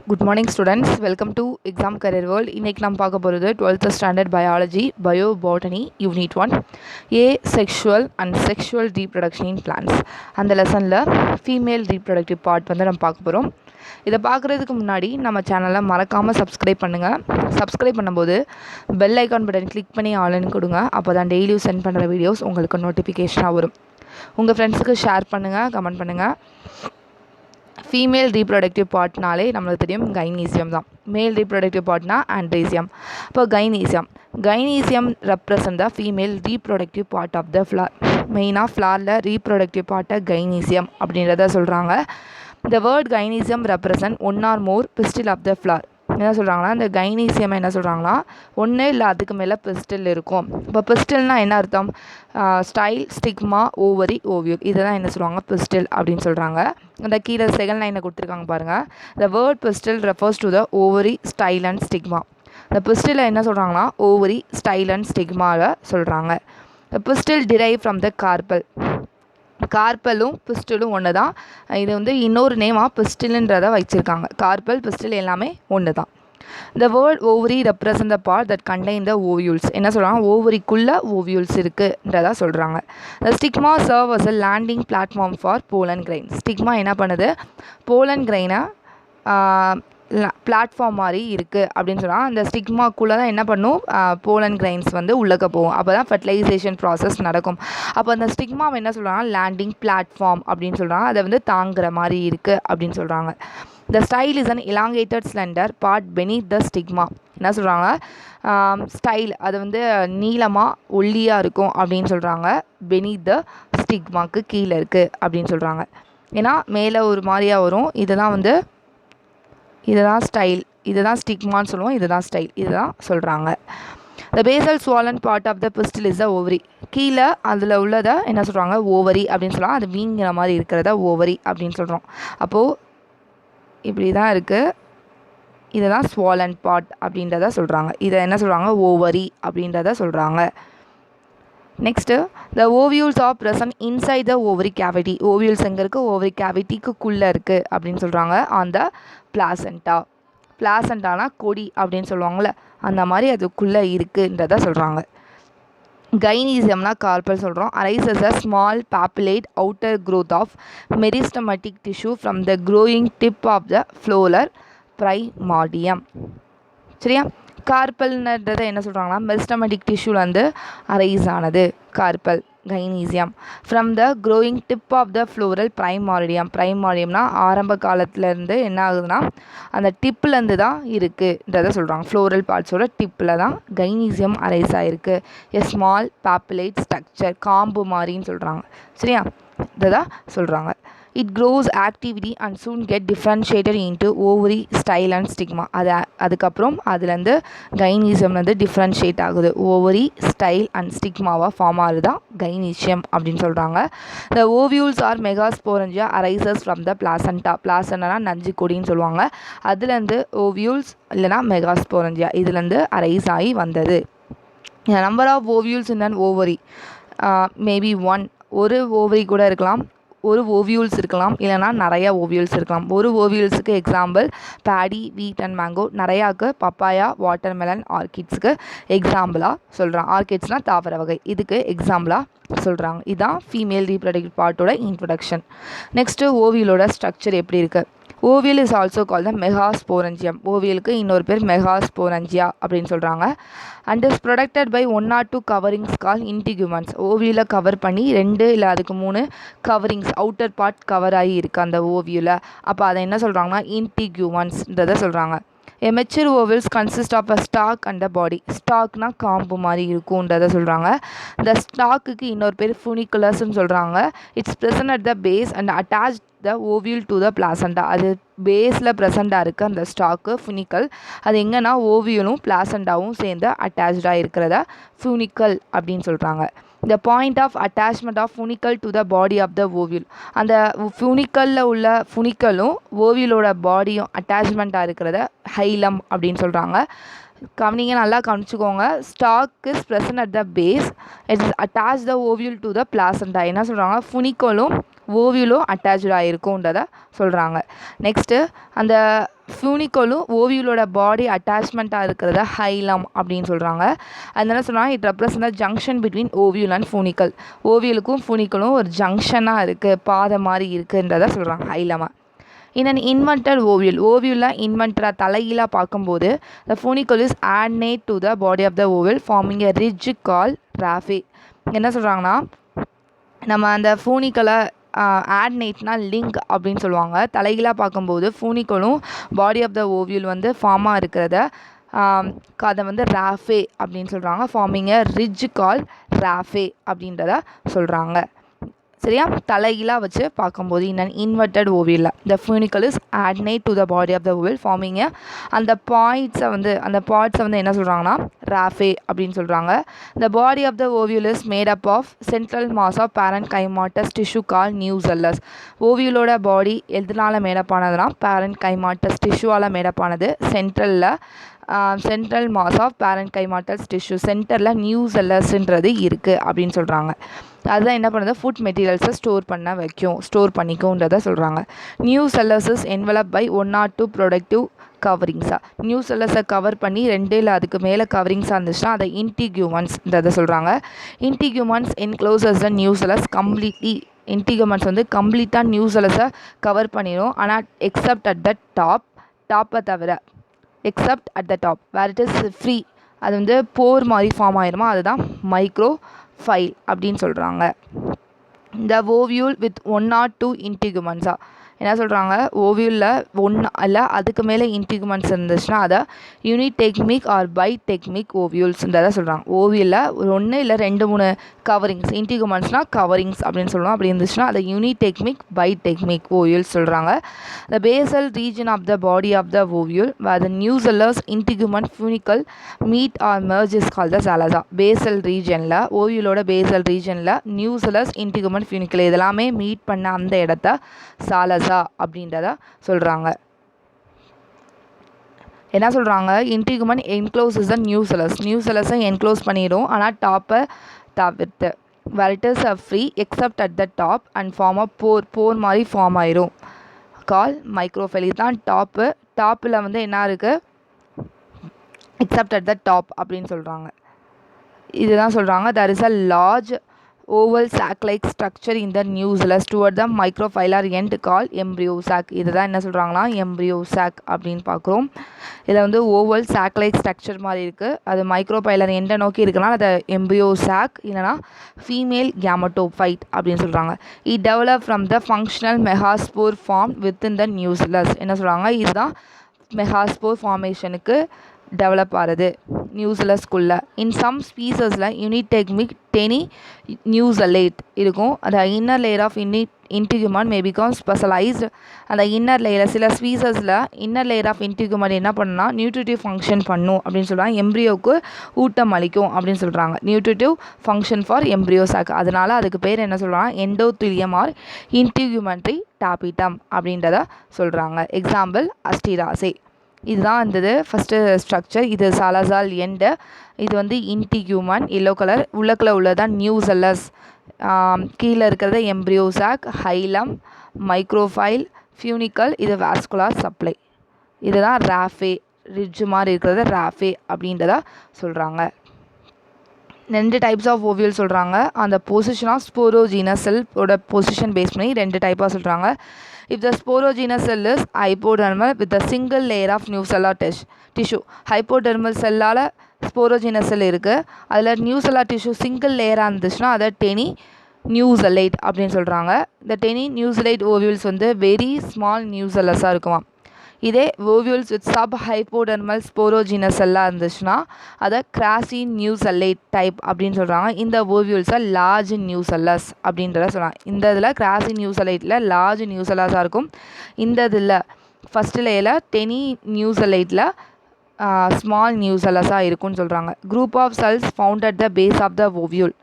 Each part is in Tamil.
Good morning students, welcome to Exam Career World. இன்னைக்கு நாம் பார்க்க போகிறது 12th standard biology, biobotany, unit 1, asexual and sexual reproduction in plants. அந்த லெசனில் ஃபீமேல் ரீப்ரொடக்டிவ் பார்ட் வந்து நம்ம பார்க்க போகிறோம். இதை பார்க்குறதுக்கு முன்னாடி நம்ம சேனலை மறக்காமல் சப்ஸ்கிரைப் பண்ணுங்கள். சப்ஸ்கிரைப் பண்ணும்போது பெல் ஐக்கான் பட்டன் கிளிக் பண்ணி ஆன்லைன் கொடுங்க. அப்போ தான் டெய்லியும் சென்ட் பண்ணுற வீடியோஸ் உங்களுக்கு நோட்டிஃபிகேஷனாக வரும். உங்கள் ஃப்ரெண்ட்ஸுக்கு ஷேர் பண்ணுங்கள், கமெண்ட் பண்ணுங்கள். ஃபீமேல் ரீப்ரொடக்டிவ் பார்ட்னாலே நம்மளுக்கு தெரியும் கைனீசியம் தான். மேல் ரீப்ரொடக்டிவ் பார்ட்னா ஆண்ட்ரீசியம். இப்போ gynoecium represent the female reproductive part of the flower. மெயினாக ஃப்ளாரில் ரீப்ரொடக்டிவ் பார்ட்டை கைனீசியம் அப்படின்றத சொல்கிறாங்க. இந்த word gynoecium represent one or more pistil of the flower. என்ன சொல்கிறாங்கன்னா, இந்த கைனீசியம் என்ன சொல்கிறாங்கன்னா, ஒன்று இல்லை அதுக்கு மேலே பிஸ்டில் இருக்கும். இப்போ பிஸ்டில்னால் என்ன அர்த்தம்? ஸ்டைல், ஸ்டிக்மா, ஓவரி, ஓவியூல், இதை தான் என்ன சொல்லுவாங்க பிஸ்டில் அப்படின்னு சொல்கிறாங்க. இந்த கீழே செகண்ட் லைனை கொடுத்துருக்காங்க பாருங்கள். The word pistil refers to the ovary, style and stigma. இந்த பிஸ்டில் என்ன சொல்கிறாங்கன்னா ஓவரி, ஸ்டைல் அண்ட் ஸ்டிக்மாவை சொல்கிறாங்க. The pistil derive from the carpel. கார்பலும் பிஸ்டிலும் ஒன்று தான். இது வந்து இன்னொரு நேமாக பிஸ்டில்ன்றதை வச்சுருக்காங்க. கார்பல், பிஸ்டில் எல்லாமே ஒன்று தான். The word ovary represent the part that contain the ovules. என்ன சொல்கிறாங்க? ஓவரிக்குள்ளே ஓவியூல்ஸ் இருக்குன்றதா சொல்கிறாங்க. The stigma serve as a landing platform for pollen grain. Stigma என்ன பண்ணுது? போலன் கிரெயினை பிளாட்ஃபார்ம் மாதிரி இருக்குது அப்படின்னு சொன்னால், அந்த ஸ்டிக்மாக்குள்ளே தான் என்ன பண்ணும்? போலன் கிரைன்ஸ் வந்து உள்ளக்க போகும். அப்போ தான் ஃபர்டிலைசேஷன் ப்ராசஸ் நடக்கும். அப்போ அந்த ஸ்டிக்மாவை என்ன சொல்கிறாங்க? லேண்டிங் பிளாட்ஃபார்ம் அப்படின்னு சொல்கிறாங்க. அதை வந்து தாங்குற மாதிரி இருக்குது அப்படின்னு சொல்கிறாங்க. The style is an elongated slender part beneath the stigma. என்ன சொல்கிறாங்க? ஸ்டைல் அது வந்து நீளமாக ஒல்லியாக இருக்கும் அப்படின்னு சொல்கிறாங்க. beneath the ஸ்டிக்மாக்கு கீழே இருக்குது அப்படின்னு சொல்கிறாங்க. ஏன்னா மேலே ஒரு மாதிரியாக வரும். இதுதான் ஸ்டைல், இதுதான் ஸ்டிக்மான்னு சொல்லுவோம், இதுதான் ஸ்டைல், இதுதான் சொல்கிறாங்க. The basal swollen part of the pistil is the ovary. கீழே அதில் உள்ளதை என்ன சொல்கிறாங்க? ஓவரி அப்படின்னு சொல்லலாம். அது வீங்கிற மாதிரி இருக்கிறத ஓவரி அப்படின்னு சொல்கிறோம். அப்போது இப்படி தான் இருக்குது. இதை தான் swollen பார்ட் அப்படின்றத சொல்கிறாங்க. இதை என்ன சொல்கிறாங்க? ஓவரி அப்படின்றத சொல்கிறாங்க. Next, the ovules are present inside the ovary cavity. Ovules எங்கே இருக்குது? ஓவரி கேவிட்டிக்குள்ளே இருக்குது அப்படின்னு சொல்கிறாங்க. On the placenta. பிளாசண்டானா கொடி அப்படின்னு சொல்லுவாங்கள்ல, அந்த மாதிரி அதுக்குள்ளே இருக்குன்றத சொல்கிறாங்க. கைனீசியம்னா கார்பல் சொல்கிறோம். Arises a small papillate outgrowth of meristematic tissue from the growing tip of the floral primordium. சரியா? கார்பல்ன்றதை என்ன சொல்கிறாங்கன்னா, மெரிஸ்டமேட்டிக் டிஷ்யூலேருந்து அரைஸ் ஆனது carpel, gynoecium. From the growing tip of the floral primordium. பிரைமார்டியம்னா ஆரம்ப காலத்துலேருந்து என்ன ஆகுதுன்னா அந்த டிப்லேருந்து தான் இருக்குன்றதை சொல்கிறாங்க. ஃப்ளோரல் பார்ட்ஸோட டிப்பில் தான் கைனீசியம் அரைஸ் ஆகிருக்கு. எ ஸ்மால் பாப்புலேட் ஸ்ட்ரக்சர், காம்பு மாதிரின்னு சொல்கிறாங்க. சரியா? இதை தான் சொல்கிறாங்க. It grows actively and soon get differentiated into ovary, style and stigma. அதுக்கப்புறம் அதுலேருந்து கைனீசியம்லேருந்து டிஃப்ரென்ஷியேட் ஆகுது. ஓவரி, ஸ்டைல் அண்ட் ஸ்டிக்மாவாக ஃபார்ம் ஆகுது தான் கைனீசியம் அப்படின்னு சொல்கிறாங்க. The ovules are megasporangia arises from the placenta. பிளாசண்டானா நஞ்சு கொடின்னு சொல்லுவாங்க. அதுலேருந்து ஓவியூல்ஸ் இல்லைனா மெகாஸ்போரஞ்சியா இதுலேருந்து அரைஸ் ஆகி வந்தது. Number of ovules in an ovary maybe ஒரு ஓவரி கூட இருக்கலாம், ஒரு ஓவியூல்ஸ் இருக்கலாம், இல்லைனா நிறையா ஓவியூல்ஸ் இருக்கலாம். ஒரு ஓவியூல்ஸுக்கு example paddy, wheat and mango. நிறையாவுக்கு பப்பாயா, வாட்டர்மெலன், ஆர்கிட்ஸுக்கு எக்ஸாம்பிளாக சொல்கிறாங்க. ஆர்கிட்ஸ்னால் தாவர வகை, இதுக்கு எக்ஸாம்பிளாக சொல்கிறாங்க. இதுதான் ஃபீமேல் ரீப்ரொடக்டிவ் பார்ட்டோட இன்ட்ரொடக்ஷன். நெக்ஸ்ட்டு ஓவியலோட ஸ்ட்ரக்சர் எப்படி இருக்குது? Ovule is also call the megasporangium. ஓவியலுக்கு இன்னொரு பேர் மெகாஸ்போரஞ்சியா அப்படின்னு சொல்கிறாங்க. And is protected by 1 or 2 coverings call integuments. ஓவியில் கவர் பண்ணி 2 இல்லை அதுக்கு 3 கவரிங்ஸ், அவுட்டர் பார்ட் கவர் ஆகி இருக்குது அந்த ஓவியில். அப்போ அதை என்ன சொல்கிறாங்கன்னா இன்டிகுமெண்ட்ஸ்ன்றதை சொல்கிறாங்க. A mature ovules consist of a stalk and a body. ஸ்டாக்னா காம்பு மாதிரி இருக்குன்றதை சொல்கிறாங்க. இந்த ஸ்டாக்குக்கு இன்னொரு பேர் ஃபுனிகுலஸ்ன்னு சொல்கிறாங்க. It's present at the base and attach the ovule to the placenta. அது பேஸில் ப்ரெசண்டாக இருக்குது அந்த ஸ்டாக்கு ஃபுனிக்கல். அது எங்கன்னா ஓவியூலும் பிளாசண்டாவும் சேர்ந்து அட்டாச்சாக இருக்கிறத ஃபுனிக்கல் அப்படின்னு சொல்கிறாங்க. The point of attachment of funicle to the body of the ovule. அந்த ஃபுனிக்கலில் உள்ள ஃபுனிக்கலும் ஓவியலோட பாடியும் அட்டாச்மெண்ட்டாக இருக்கிறத ஹைலம் அப்படின்னு சொல்கிறாங்க. நீங்கள் நல்லா கவனிச்சுக்கோங்க. Stalk is present at the base, it is attach the ovule to the placenta. என்ன சொல்கிறாங்க? ஃபுனிக்கலும் ஓவியூலும் அட்டாச்சாக இருக்கும்ன்றதை சொல்கிறாங்க. நெக்ஸ்ட்டு அந்த ஃபியூனிக்கலும் ஓவியூலோட பாடி அட்டாச்மெண்ட்டாக இருக்கிறத ஹைலம் அப்படின்னு சொல்கிறாங்க. அதனால சொன்னால் it represent the junction between ovule and funicle. ஓவியலுக்கும் ஃபூனிக்கலும் ஒரு ஜங்ஷனாக இருக்குது, பாதை மாதிரி இருக்குன்றதை சொல்கிறாங்க ஹைலமாக. In an invented ovule, ovule inventor தலையில பார்க்கும்போது the funicle is adnate to the body of the ovule forming a ridge called raphe. என்ன சொல்கிறாங்கன்னா, நம்ம அந்த ஃபூனிக்கலை ஆட்னேட்னா லிங்க் அப்படின்னு சொல்லுவாங்க. தலைகீழாக பார்க்கும்போது ஃபூனிக்கலும் பாடி ஆஃப் த ஓவியூல் வந்து ஃபார்மாக இருக்கிறத அதை வந்து ராஃபே அப்படின்னு சொல்கிறாங்க. ஃபார்மிங் எ ரிட்ஜ் கால் ராஃபே அப்படின்றத சொல்கிறாங்க. சரியா, தலைகீழாக வச்சு பார்க்கும்போது in inverted ovule the funicle is adnate to the body of the ovule forming அந்த பாயிண்ட்ஸை வந்து என்ன சொல்கிறாங்கன்னா ராஃபே அப்படின்னு சொல்கிறாங்க. The body of the ovule is made up of central mass of parenchymatous tissue call nucellus. ஓவியூலோட பாடி எதனால் மேடப்பானதுன்னா பேரண்ட் கைமாட்டஸ் டிஷ்யூவால் மேடப்பானது. Central mass of parenchymatous tissue சென்டரில் நியூசெல்லஸ்ன்றது இருக்குது அப்படின்னு சொல்கிறாங்க. அதுதான் என்ன பண்ணுறது, ஃபுட் மெட்டீரியல்ஸை ஸ்டோர் பண்ணிக்கும்ன்றதை சொல்கிறாங்க. Nucellus is envelope by 1 or 2 protective கவரிங்ஸாக. நியூசெல்லஸை கவர் பண்ணி 2 இல்லை அதுக்கு மேலே கவரிங்ஸாக இருந்துச்சுன்னா அதை இன்டிகியூமன்ஸ்ன்றதை சொல்கிறாங்க. இன்டிகியூமன்ஸ் என்க்ளோசஸ் த நியூசெல்லஸ் கம்ப்ளீட்லி. இன்டிகியூமன்ஸ் வந்து கம்ப்ளீட்டாக நியூசெல்லஸை கவர் பண்ணிடும். ஆனால் எக்ஸப்ட் அட் த டாப்பை தவிர except at the top where it is free, அது வந்து போர் மாதிரி ஃபார்ம் ஆயிருமா, அதுதான் மைக்ரோ ஃபைல் அப்படின்னு சொல்கிறாங்க. இந்த ஓவியூல் வித் 1 or 2 இன்டிகுமெண்ட்ஸாக என்ன சொல்கிறாங்க, ஓவியூலில் 1 இல்லை அதுக்கு மேலே இன்டிகுமெண்ட்ஸ் இருந்துச்சுன்னா அதை யூனிடெக்மிக் ஆர் பைடெக்மிக் ஓவியூல்ஸ்ன்றதை சொல்கிறாங்க. ஓவியூலில் 1 இல்லை 2-3 கவரிங்ஸ், இன்டிகுமெண்ட்ஸ்னால் கவரிங்ஸ் அப்படின்னு சொல்லுவோம். அப்படி இருந்துச்சுன்னா அதை யூனிடெக்மிக் பைடெக்மிக் ஓவியூல்ஸ் சொல்கிறாங்க. The basal region of the body of the ovule where the nucellus integument funicle meet or merge is called the salazar. Basal ரீஜனில், ஓவியூலோட பேசல் ரீஜனில் நியூசெல்லஸ் இன்டிகுமெண்ட் ஃபியூனிக்கல் இதெல்லாமே மீட் பண்ண அந்த இடத்த சாலசா அப்படின்றத சொல்கிறாங்க. என்ன சொல்கிறாங்க, இன்டிகுமெண்ட் என்க்ளோசஸ் த நியூசெல்லஸை என்க்ளோஸ் பண்ணிடும் ஆனால் டாப்பை தவிர்த்து. where it is free except at the top and form a போர் மாதிரி ஃபார்ம் ஆயிரும் கால் மைக்ரோஃபைல். இதுதான் டாப்பில் வந்து என்ன இருக்குது, எக்ஸப்ட் அட் த டாப் அப்படின்னு சொல்கிறாங்க. இதுதான் சொல்கிறாங்க there is a large oval sac-like structure in the nucellus toward the microphylar end called embryo sac. இதுதான் என்ன சொல்கிறாங்கன்னா embryo sac அப்படின்னு பார்க்குறோம். இதில் வந்து ஓவல் sac-like structure மாதிரி இருக்குது, அது மைக்ரோஃபைலர் எண்டை நோக்கி இருக்குனால அதை embryo sac இல்லைனா ஃபீமேல் gametophyte அப்படின்னு சொல்கிறாங்க. it developed from the functional megaspore formed within the nucellus. என்ன சொல்கிறாங்க, இதுதான் மெகாஸ்போர் ஃபார்மேஷனுக்கு டெவலப் ஆகிறது நியூசெல்லஸ்குள்ளே. இன் சம் ஸ்பீசஸில் யூனிடெக்மிக் டெனி நியூசெல்லேட் இருக்கும். அந்த inner layer of integument may become specialised. அந்த இன்னர் லேயர் சில ஸ்பீசஸில் இன்னர் லேயர் ஆஃப் இன்டிகுமெண்ட் என்ன பண்ணுன்னா நியூட்ரிட்டிவ் ஃபங்க்ஷன் பண்ணும் அப்படின்னு சொல்கிறாங்க. எம்ப்ரியோவுக்கு ஊட்டம் அளிக்கும் அப்படின்னு சொல்கிறாங்க. Nutritive function for embryo chalk. அதனால் அதுக்கு பேர் என்ன சொல்கிறாங்க, எண்டோத்லியம் ஆர் இன்டிகுமெண்ட்ரி டாபிட்டம் அப்படின்றத சொல்கிறாங்க. எக்ஸாம்பிள் அஸ்டிராசே. இதுதான் இருந்தது ஃபஸ்ட்டு ஸ்ட்ரக்சர். இது சாலசால் எண்டு, இது வந்து இன்டிகுமெண்ட் எல்லோ கலர், உள்ளக்குள்ள உள்ளதான் நியூசெல்லஸ், கீழே இருக்கிறது எம்ப்ரியோ சாக், ஹைலம், மைக்ரோஃபைல், ஃபியூனிக்கல், இது வாஸ்குலார் சப்ளை. இதுதான் ராஃபே, ரிட்ஜ் மாதிரி இருக்கிறது ராஃபே அப்படின்றத சொல்கிறாங்க. 2 டைப்ஸ் ஆஃப் ஓவியல் சொல்கிறாங்க. அந்த பொசிஷன் ஆஃப் ஸ்போரோஜீனஸ் செல்லோட பொசிஷன் பேஸ் பண்ணி 2 டைப்பாக சொல்கிறாங்க. If the sporogenous cell is hypodermal with a single layer of nucellar tissue, hypodermal செல்லால் ஸ்போரோஜீனஸ் செல் இருக்குது, அதில் நியூசெல்லார் டிஷ்யூ சிங்கிள் லேயராக இருந்துச்சுன்னா அதை டெனி நியூசெல்லைட் அப்படின்னு சொல்கிறாங்க. இந்த டெனி நியூசெல்லைட் ஓவியல்ஸ் வந்து வெரி ஸ்மால் நியூசெல்லஸாக இருக்குமா. இதே ஓவியல்ஸ் வித் சப் ஹைப்போடர்மல் ஸ்போரோஜினஸ் எல்லாம் இருந்துச்சுன்னா அதை கிராசி நியூசெல்லைட் டைப் அப்படின்னு சொல்கிறாங்க. இந்த ஓவியல்ஸை லார்ஜ் நியூசெல்லஸ் அப்படின்றத சொல்லலாம். இந்த இதில் கிராசி நியூசெல்லைட்டில் லார்ஜ் நியூசெல்லஸாக இருக்கும். இந்த இதில் ஃபஸ்ட்டு லேயரில் டெனி நியூசெல்லைட்டில் ஸ்மால் நியூசெல்லஸாக இருக்கும்னு சொல்கிறாங்க. Group of cells found at the base of the ovule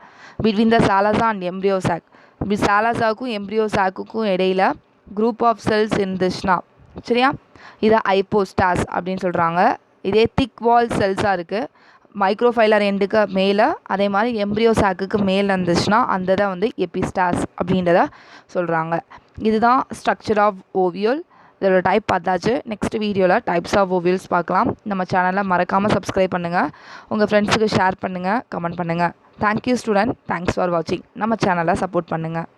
between the chalaza and embryo sac. இப்படி சாலசாவுக்கும் எம்ப்ரியோ சாக்குக்கும் இடையில் குரூப் ஆஃப் செல்ஸ் இருந்துச்சுன்னா சரியா, இதை ஐப்போஸ்டாஸ் அப்படின்னு சொல்கிறாங்க. இதே திக் வால் செல்ஸாக இருக்குது, மைக்ரோஃபைலர் எண்டுக்கு மேலே அதே மாதிரி எம்ப்ரியோ சாக்குக்கு மேலே இருந்துச்சுன்னா அந்த இதை வந்து எபிஸ்டாஸ் அப்படின்றத சொல்கிறாங்க. இதுதான் ஸ்ட்ரக்சர் ஆஃப் ஓவியல். இதோட டைப் பார்த்தாச்சு. நெக்ஸ்ட் வீடியோவில் டைப்ஸ் ஆஃப் ஓவியல்ஸ் பார்க்கலாம். நம்ம சேனலை மறக்காமல் சப்ஸ்கிரைப் பண்ணுங்கள், உங்கள் ஃப்ரெண்ட்ஸுக்கு ஷேர் பண்ணுங்கள், கமெண்ட் பண்ணுங்கள். தேங்க்யூ ஸ்டூடெண்ட், தேங்க்ஸ் ஃபார் வாட்சிங். நம்ம சேனலை சப்போர்ட் பண்ணுங்கள்.